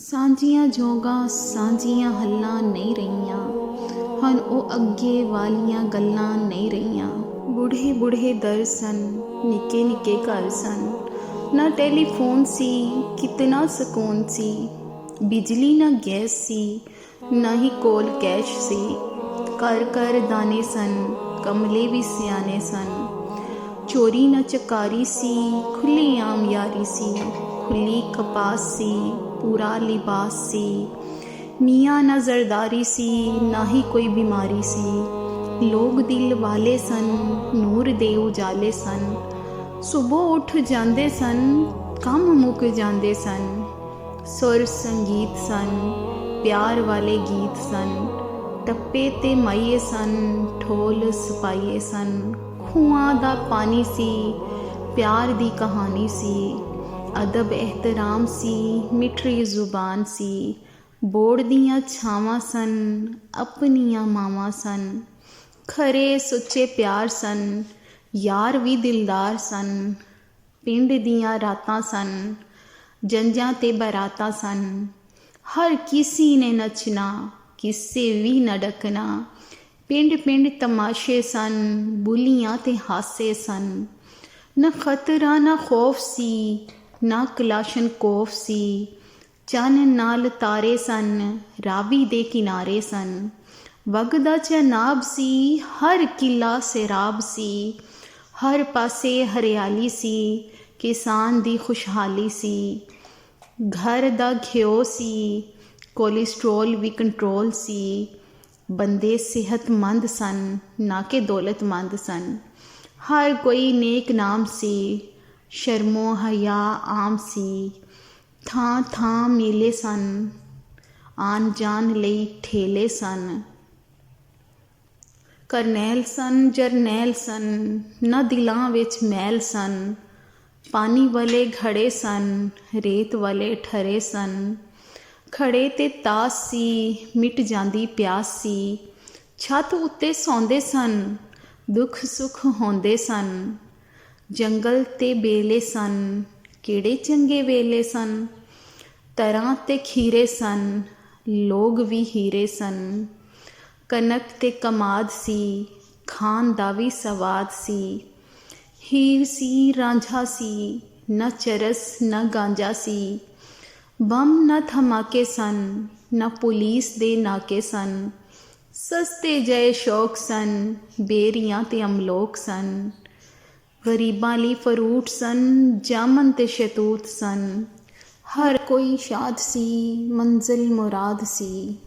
ਸਾਂਝੀਆਂ ਜੋਗਾਂ ਸਾਂਝੀਆਂ ਹੱਲਾਂ ਨਹੀਂ ਰਹੀਆਂ ਹਨ, ਉਹ ਅੱਗੇ ਵਾਲੀਆਂ ਗੱਲਾਂ ਨਹੀਂ ਰਹੀਆਂ। ਬੁढ़े ਬੁढ़े ਦਰ ਸਨ, ਨਿੱਕੇ ਨਿੱਕੇ ਘਰ ਸਨ, ਨਾ ਟੈਲੀਫੋਨ ਸੀ, ਕਿਤਨਾ ਸਕੂਨ ਸੀ। ਬਿਜਲੀ ਨਾ ਗੈਸ ਸੀ, ਨਾ ਹੀ ਕੋਲ ਕੈਸ਼ ਸੀ। ਘਰ ਘਰ ਦਾਣੇ ਸਨ, ਕਮਲੇ ਵੀ ਸਿਆਣੇ ਸਨ। ਚੋਰੀ ਨਾ ਚਕਾਰੀ ਸੀ, ਖੁੱਲੀ ਆਮ ਯਾਰੀ ਸੀ। खुली कपास सी, पूरा लिबास सी। मियाँ ना जरदारी सी, ना ही कोई बीमारी सी। लोग दिल वाले सन, नूर दे उजाले सन। सुबह उठ जाते सन, काम मुक जाते सन। सुर संगीत सन, प्यार वाले गीत सन। टप्पे ते माइए सन, ढोल सपाइए सन। खूआं दा पानी सी, प्यार दी कहानी सी। अदब एहतराम सी, मिठड़ी जुबान सी। बोड़ दियां छावां सन, अपनियां मावां सन। खरे सुच्चे प्यार सन, यार भी दिलदार सन। पिंड दियां रातां सन, जंजां ते बरातां सन। हर किसी ने नचना, किसे भी न डकना। पिंड पिंड तमाशे सन, बुलियां ते हासे सन। न खतरा न खौफ सी, ना कलाशन कोफ सी। चन नाल तारे सन, रावी दे किनारे सन। वगदा चनाब सी, हर किला सैराब सी। हर पासे हरियाली सी, किसान दी खुशहाली सी। घर दा घ्यो सी, कोलेस्ट्रोल भी कंट्रोल सी। बंदे सेहतमंद सन, ना के दौलतमंद सन। हर कोई नेक नाम सी, शर्मो हया आम सी। थां थां मेले सन, आन जान लई ठेले सन। करनैल सन, जरनैल सन, ना दिलां विच मैल सन। पानी वाले घड़े सन, रेत वाले ठरे सन। खड़े ते तास सी, मिट जांदी प्यास सी। छत उत्ते सौंदे सन, दुख सुख होंदे सन। जंगल ते बेले सन, किहड़े चंगे वेले सन। तरां ते खीरे सन, लोग भी हीरे सन। कनक ते कमाद सी, खान दा भी सवाद सी। हीर सी रांझा सी, न चरस न गांजा सी। बम न धमाके सन, न पुलिस दे नाके सन। सस्ते जय शौक सन, बेरियां ते अमलोक सन। गरीबां लई फरूट सन, जामन ते शतूत सन। हर कोई शाद सी, मंजिल मुराद सी।